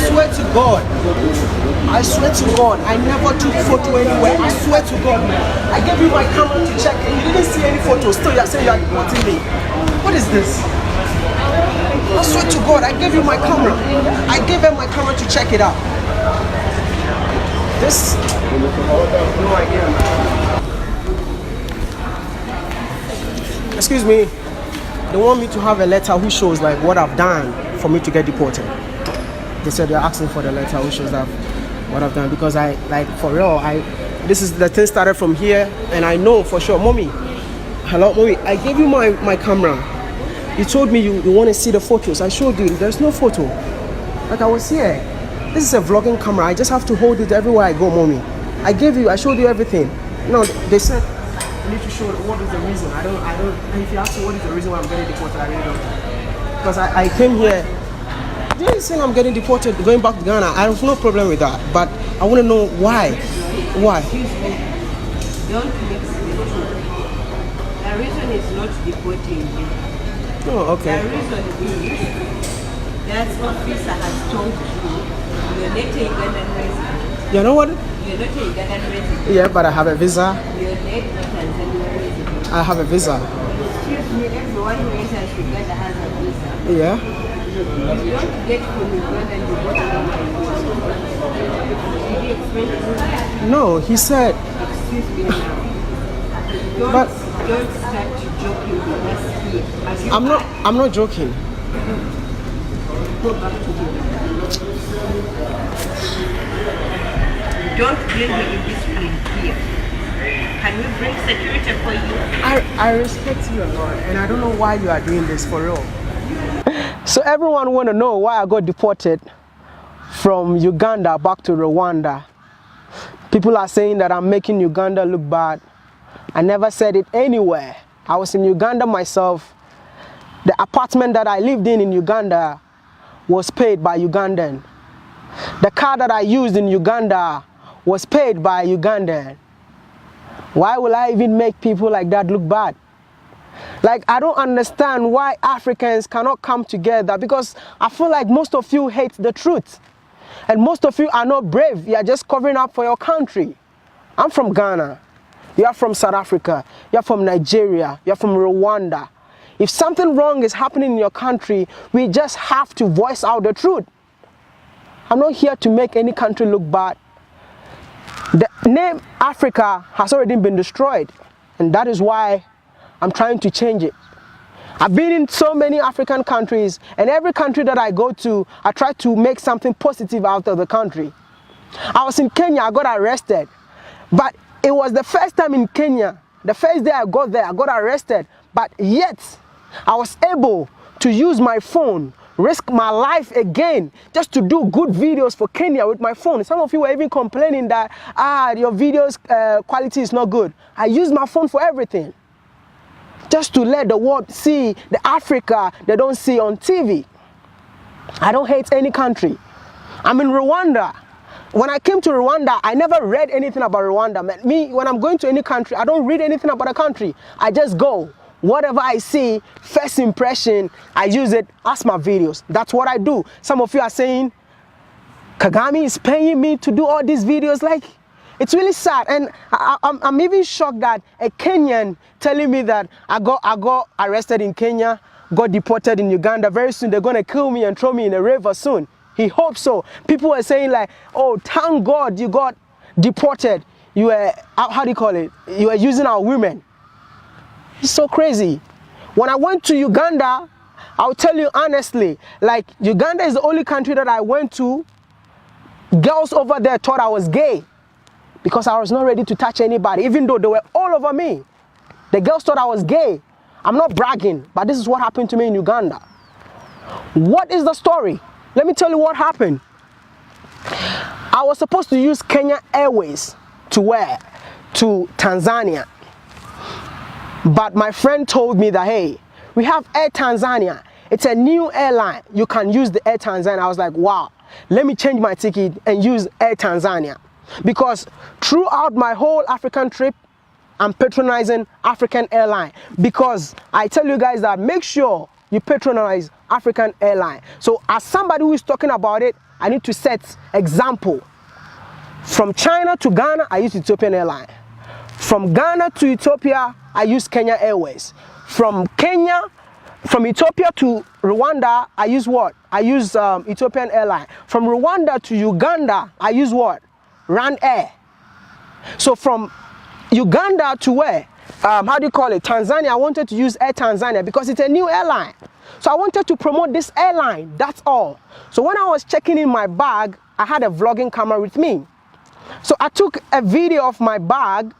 swear to God. I swear to God, I never took photo anywhere. I swear to God, man. I gave you my camera to check and you didn't see any photos. Still, you're saying you're deporting me. What is this? I swear to God, I gave you my camera. I gave her my camera to check it out. This? No idea, man. Excuse me. They want me to have a letter which shows like what I've done for me to get deported. They said they're asking for the letter which shows that what I've done because I, like, for real, this is the thing started from here and I know for sure. Mommy, hello, mommy, I gave you my camera. You told me you want to see the photos. I showed you, there's no photo. Like I was here. This is a vlogging camera. I just have to hold it everywhere I go, mommy. I showed you everything. No, they said I need to show what is the reason. I don't, and if you ask me what is the reason why I'm getting deported, I really don't know. Because I came here. They saying I'm getting deported, going back to Ghana. I have no problem with that, but I want to know why. Why? Don't mix the two. The reason is not deporting you. Oh, okay. The reason is that officer has told you you're not a Ugandan resident. You know what? You're not a Ugandan resident. Yeah, but I have a visa. You're not a Tanzanian resident. I have a visa. Excuse me, everyone who enters Uganda has a visa. Yeah. You don't get from Uganda and you go to Uganda. Did he explain to you? No, he said. Excuse me now. Don't start joking with us here. I'm not joking. Go back to him. Don't bring me indiscipline here. Can we bring security for you? I respect you a lot, and I don't know why you are doing this for real. So everyone want to know why I got deported from Uganda back to Rwanda. People are saying that I'm making Uganda look bad. I never said it anywhere. I was in Uganda myself. The apartment that I lived in Uganda was paid by Ugandan. The car that I used in Uganda was paid by Ugandan. Why will I even make people like that look bad? Like, I don't understand why Africans cannot come together, because I feel like most of you hate the truth. And most of you are not brave. You are just covering up for your country. I'm from Ghana. You are from South Africa. You are from Nigeria. You are from Rwanda. If something wrong is happening in your country, we just have to voice out the truth. I'm not here to make any country look bad. The name Africa has already been destroyed, and that is why I'm trying to change it. I've been in so many African countries, and every country that I go to, I try to make something positive out of the country. I was in Kenya, I got arrested, but it was the first time in Kenya. The first day I got there, I got arrested, but yet I was able to use my phone, risk my life again, just to do good videos for Kenya with my phone. Some of you were even complaining that your videos quality is not good. I use my phone for everything, just to let the world see the Africa they don't see on TV. I don't hate any country. I'm in Rwanda. When I came to Rwanda, I never read anything about Rwanda. Me, when I'm going to any country, I don't read anything about a country. I just go. Whatever I see, first impression, I use it as my videos. That's what I do. Some of you are saying, Kagame is paying me to do all these videos. Like, it's really sad. And I'm even shocked that a Kenyan telling me that I got arrested in Kenya, got deported in Uganda. Very soon they're going to kill me and throw me in a river soon. He hopes so. People were saying like, oh, thank God you got deported. You were, how do you call it? You were using our women. It's so crazy. When I went to Uganda, I'll tell you honestly, like, Uganda is the only country that I went to. Girls over there thought I was gay because I was not ready to touch anybody, even though they were all over me. The girls thought I was gay. I'm not bragging, but this is what happened to me in Uganda. What is the story? Let me tell you what happened. I was supposed to use Kenya Airways to Tanzania. But my friend told me that, hey, we have Air Tanzania. It's a new airline. You can use the Air Tanzania. I was like, wow, let me change my ticket and use Air Tanzania. Because throughout my whole African trip, I'm patronizing African airline. Because I tell you guys that make sure you patronize African airline. So as somebody who is talking about it, I need to set example. From China to Ghana, I use Ethiopian airline. From Ghana to Ethiopia, I use Kenya Airways. From Ethiopia to Rwanda, I use what? I use Ethiopian airline. From Rwanda to Uganda, I use what? Rand Air. So from Uganda to where? How do you call it? Tanzania, I wanted to use Air Tanzania because it's a new airline. So I wanted to promote this airline, that's all. So when I was checking in my bag, I had a vlogging camera with me. So I took a video of my bag,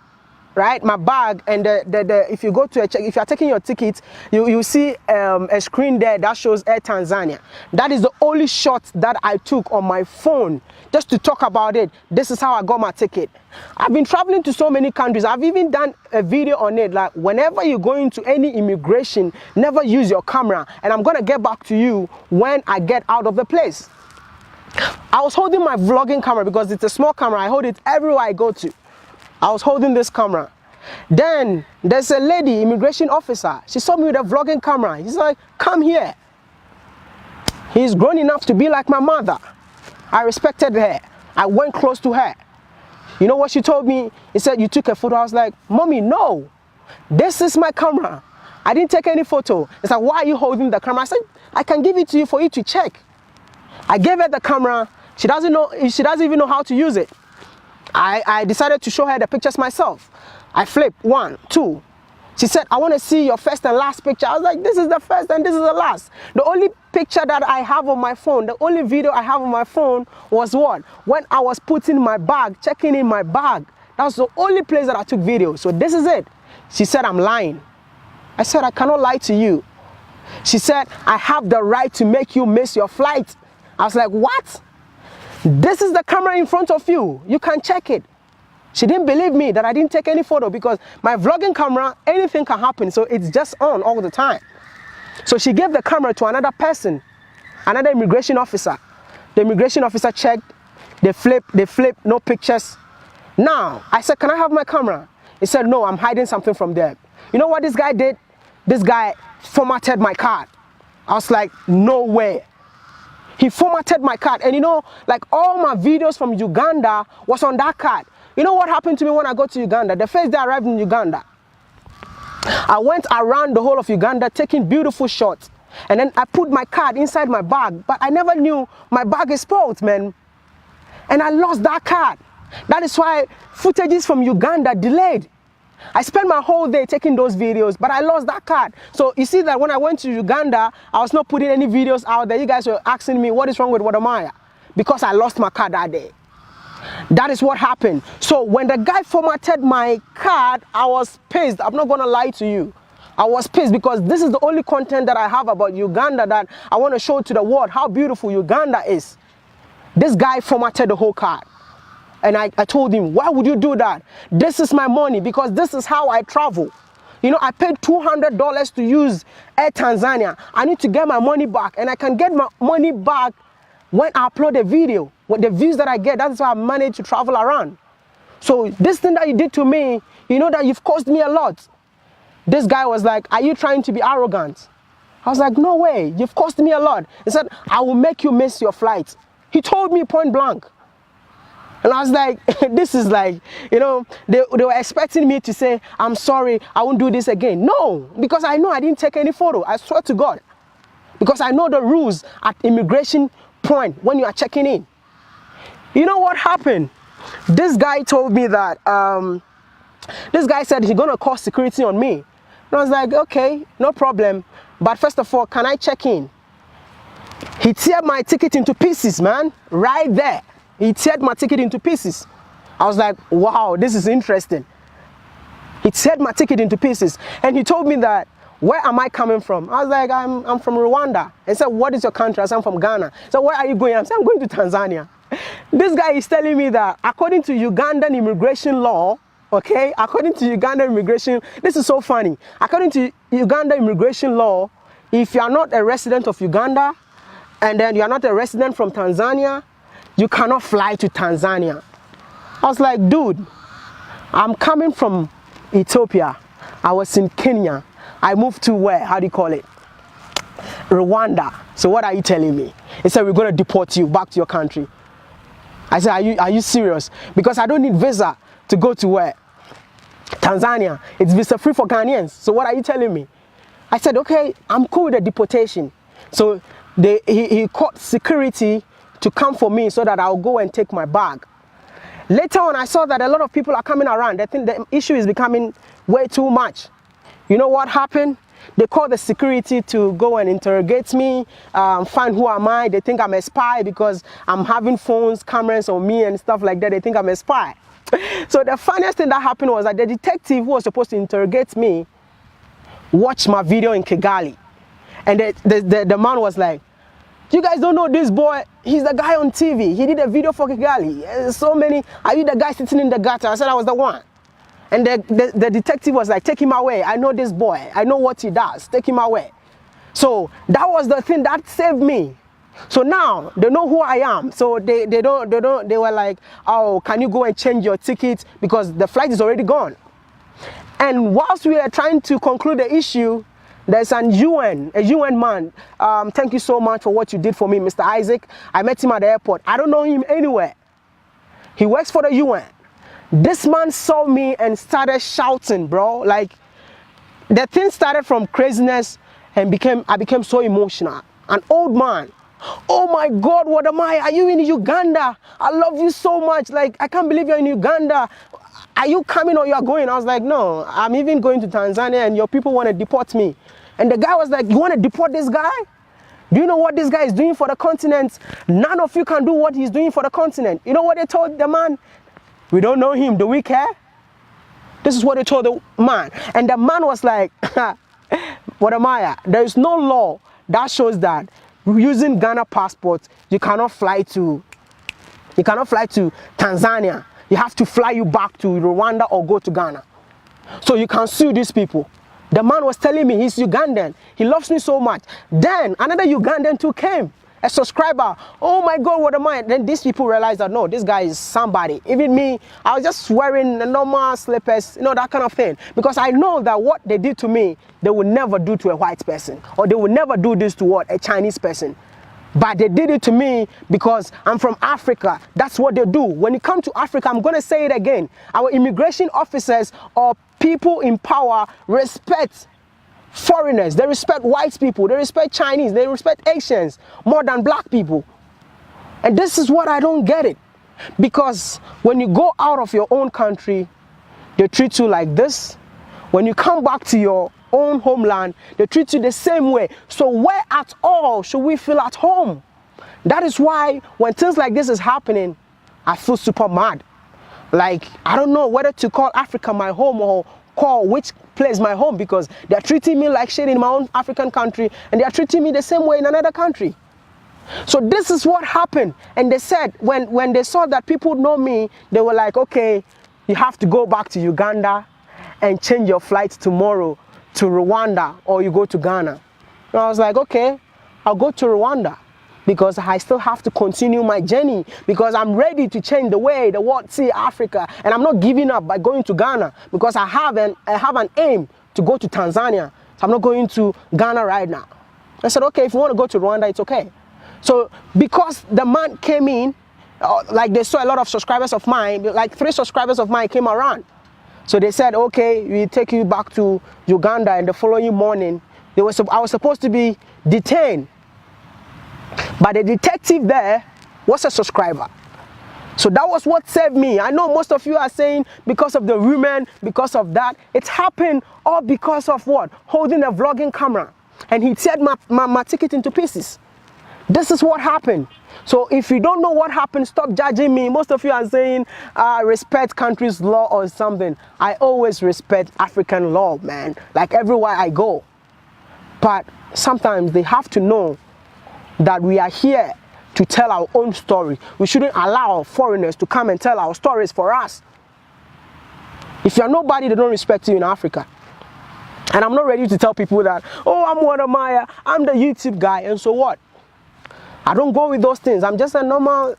right? My bag, and if you go to if you are taking your ticket, you see a screen there that shows Air Tanzania. That is the only shot that I took on my phone just to talk about it. This is how I got my ticket. I've been traveling to so many countries. I've even done a video on it, like whenever you go into any immigration, never use your camera, and I'm gonna get back to you when I get out of the place. I was holding my vlogging camera because it's a small camera. I hold it everywhere I go to. I was holding this camera. Then there's a lady, immigration officer. She saw me with a vlogging camera. He's like, come here. He's grown enough to be like my mother. I respected her. I went close to her. You know what she told me? He said, you took a photo. I was like, Mommy, no. This is my camera. I didn't take any photo. It's like, why are you holding the camera? I said, I can give it to you for you to check. I gave her the camera. She doesn't even know how to use it. I decided to show her the pictures myself. I flipped 1, 2. She said, I want to see your first and last picture. I was like, this is the first and this is the last. The only picture that I have on my phone, the only video I have on my phone was what? When I was putting my bag, checking in my bag. That was the only place that I took video. So this is it. She said, I'm lying. I said, I cannot lie to you. She said, I have the right to make you miss your flight. I was like, what? This is the camera in front of you. You can check it. She didn't believe me that I didn't take any photo because my vlogging camera, anything can happen. So it's just on all the time. So she gave the camera to another person, another immigration officer. The immigration officer checked. They flipped, no pictures. Now, I said, can I have my camera? He said, no, I'm hiding something from there. You know what this guy did? This guy formatted my card. I was like, no way. He formatted my card, and you know, like all my videos from Uganda was on that card. You know what happened to me when I got to Uganda? The first day I arrived in Uganda, I went around the whole of Uganda taking beautiful shots, and then I put my card inside my bag, but I never knew my bag is spoiled, man, and I lost that card. That is why footages from Uganda delayed. I spent my whole day taking those videos, but I lost that card. So you see that when I went to Uganda, I was not putting any videos out there. You guys were asking me, what is wrong with Wadamaya? Because I lost my card that day. That is what happened. So when the guy formatted my card, I was pissed. I'm not going to lie to you. I was pissed because this is the only content that I have about Uganda that I want to show to the world how beautiful Uganda is. This guy formatted the whole card. And I told him, why would you do that? This is my money because this is how I travel. You know, I paid $200 to use Air Tanzania. I need to get my money back, and I can get my money back when I upload a video. With the views that I get, that's why I managed to travel around. So this thing that you did to me, you know that you've cost me a lot. This guy was like, are you trying to be arrogant? I was like, no way, you've cost me a lot. He said, I will make you miss your flight. He told me point blank. And I was like, this is like, you know, they were expecting me to say, I'm sorry, I won't do this again. No, because I know I didn't take any photo. I swear to God. Because I know the rules at immigration point when you are checking in. You know what happened? This guy told me that, this guy said he's going to call security on me. And I was like, okay, no problem. But first of all, can I check in? He teared my ticket into pieces, man, right there. He teared my ticket into pieces. I was like, wow, this is interesting. He teared my ticket into pieces. And he told me that, where am I coming from? I was like, I'm from Rwanda. He said, what is your country? I said, I'm from Ghana. So where are you going? I said, I'm going to Tanzania. This guy is telling me that according to Ugandan immigration law, okay, according to Ugandan immigration, this is so funny. According to Uganda immigration law, if you are not a resident of Uganda, and then you are not a resident from Tanzania, you cannot fly to Tanzania. I was like, dude, I'm coming from Ethiopia. I was in Kenya. I moved to where? How do you call it? Rwanda. So what are you telling me? He said, we're going to deport you back to your country. I said, are you serious? Because I don't need visa to go to where? Tanzania. It's visa free for Ghanaians. So what are you telling me? I said, okay, I'm cool with the deportation. So he called security to come for me so that I'll go and take my bag. Later on, I saw that a lot of people are coming around. I think the issue is becoming way too much. You know what happened? They called the security to go and interrogate me, find who am I. They think I'm a spy because I'm having phones, cameras on me and stuff like that. They think I'm a spy. So the funniest thing that happened was that the detective who was supposed to interrogate me watched my video in Kigali. And the man was like, you guys don't know this boy, he's the guy on TV. He did a video for Kigali. So many, are you the guy sitting in the gutter? I said I was the one. And the detective was like, take him away. I know this boy. I know what he does. Take him away. So that was the thing that saved me. So now they know who I am. So they were like, oh, can you go and change your ticket? Because the flight is already gone. And whilst we are trying to conclude the issue, there's a UN man. Thank you so much for what you did for me, Mr. Isaac. I met him at the airport. I don't know him anywhere. He works for the UN. This man saw me and started shouting, bro. Like, the thing started from craziness and I became so emotional. An old man. Oh my God, what am I? Are you in Uganda? I love you so much. Like, I can't believe you're in Uganda. Are you coming or you are going? I was like, no, I'm even going to Tanzania and your people want to deport me. And the guy was like, you want to deport this guy? Do you know what this guy is doing for the continent? None of you can do what he's doing for the continent. You know what they told the man? We don't know him. Do we care? This is what they told the man. And the man was like, what am I? There is no law that shows that using Ghana passport, you cannot fly to Tanzania. You have to fly you back to Rwanda or go to Ghana. So you can sue these people. The man was telling me he's Ugandan. He loves me so much. Then another Ugandan too came. A subscriber. Oh my God, what am I? Then these people realized that no, this guy is somebody. Even me, I was just wearing normal slippers, you know, that kind of thing. Because I know that what they did to me, they would never do to a white person. Or they would never do this to what? A Chinese person. But they did it to me because I'm from Africa. That's what they do. When you come to Africa, I'm going to say it again. Our immigration officers or people in power respect foreigners. They respect white people. They respect Chinese. They respect Asians more than black people. And this is what I don't get it. Because when you go out of your own country, they treat you like this. When you come back to your own homeland, they treat you the same way. So where at all should we feel at home? That is why when things like this is happening, I feel super mad. Like, I don't know whether to call Africa my home or call which place my home, because they're treating me like shit in my own African country and they're treating me the same way in another country. So this is what happened. And they said when they saw that people know me, they were like, okay, you have to go back to Uganda and change your flight tomorrow to Rwanda, or you go to Ghana. And I was like, okay, I'll go to Rwanda because I still have to continue my journey, because I'm ready to change the way the world see Africa, and I'm not giving up by going to Ghana because I have an aim to go to Tanzania. So I'm not going to Ghana right now. I said, okay, if you want to go to Rwanda, it's okay. So because the man came in, like they saw a lot of subscribers of mine, like 3 subscribers of mine came around. So they said, okay, we take you back to Uganda, and the following morning, I was supposed to be detained. But the detective there was a subscriber. So that was what saved me. I know most of you are saying because of the women, because of that. It happened all because of what? Holding a vlogging camera. And he teared my ticket into pieces. This is what happened. So if you don't know what happened, stop judging me. Most of you are saying respect country's law or something. I always respect African law, man. Like everywhere I go. But sometimes they have to know that we are here to tell our own story. We shouldn't allow foreigners to come and tell our stories for us. If you're nobody, they don't respect you in Africa. And I'm not ready to tell people that, oh, I'm Wadamaya, I'm the YouTube guy, and so what? I don't go with those things. I'm just a normal,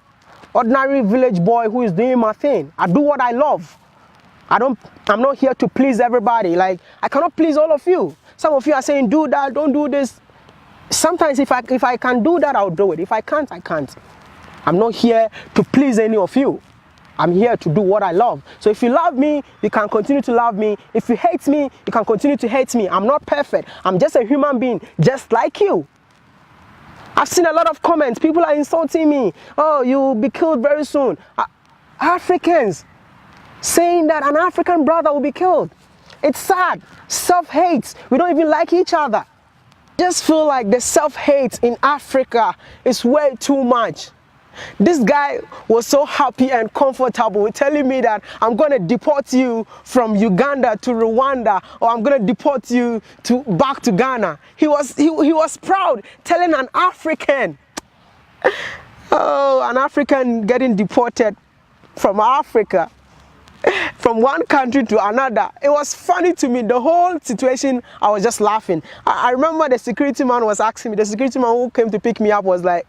ordinary village boy who is doing my thing. I do what I love. I'm not here to please everybody. Like, I cannot please all of you. Some of you are saying, do that, don't do this. sometimes if I can do that, I'll do it. If I can't, I can't. I'm not here to please any of you. I'm here to do what I love. So if you love me, you can continue to love me. If you hate me, you can continue to hate me. I'm not perfect. I'm just a human being, just like you. I've seen a lot of comments. People are insulting me. Oh, you'll be killed very soon. Africans saying that an African brother will be killed. It's sad. Self-hate. We don't even like each other. Just feel like the self-hate in Africa is way too much. This guy was so happy and comfortable telling me that I'm going to deport you from Uganda to Rwanda, or I'm going to deport you back to Ghana. He was proud, telling an African, oh, an African getting deported from Africa, from one country to another. It was funny to me. The whole situation, I was just laughing. I remember the security man was asking me, the security man who came to pick me up was like,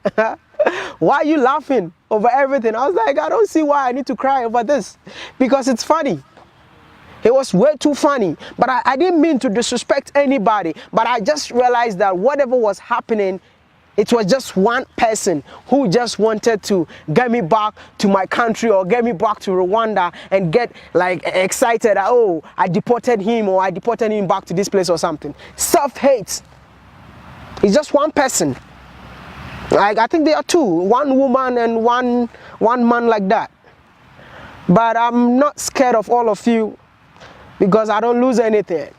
why are you laughing over everything? I was like, I don't see why I need to cry over this, because it's funny. It was way too funny. But I didn't mean to disrespect anybody, but I just realized that whatever was happening, it was just one person who just wanted to get me back to my country or get me back to Rwanda and get like excited. Oh, I deported him, or I deported him back to this place or something. Self-hate. It's just one person. Like, I think there are two, one woman and one man like that. But I'm not scared of all of you, because I don't lose anything.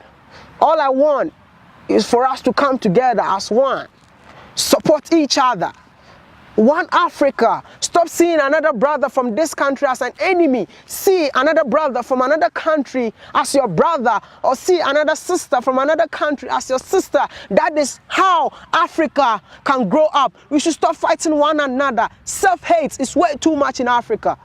All I want is for us to come together as one. Support each other. One Africa. Stop seeing another brother from this country as an enemy. See another brother from another country as your brother, or see another sister from another country as your sister. That is how Africa can grow up. We should stop fighting one another. Self-hate is way too much in Africa.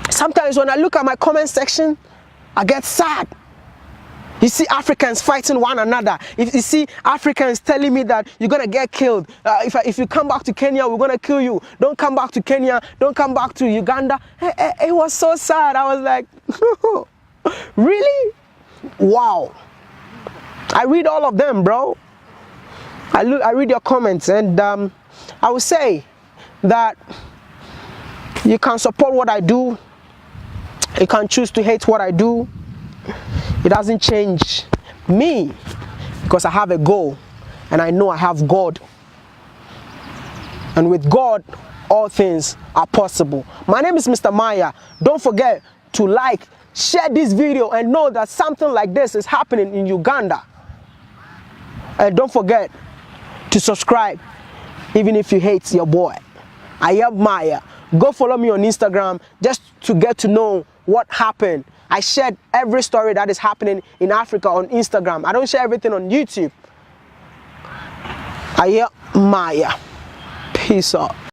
Sometimes when I look at my comment section, I get sad. You see Africans fighting one another. If you see Africans telling me that you're gonna get killed. If you come back to Kenya, we're gonna kill you. Don't come back to Kenya. Don't come back to Uganda. It was so sad. I was like, really? Wow. I read all of them, bro. I read your comments, and I would say that you can support what I do. You can choose to hate what I do. It doesn't change me, because I have a goal and I know I have God. And with God, all things are possible. My name is Mr. Maya. Don't forget to like, share this video, and know that something like this is happening in Uganda. And don't forget to subscribe, even if you hate your boy. I am Maya. Go follow me on Instagram just to get to know what happened. I shared every story that is happening in Africa on Instagram. I don't share everything on YouTube. I am Maya. Peace out.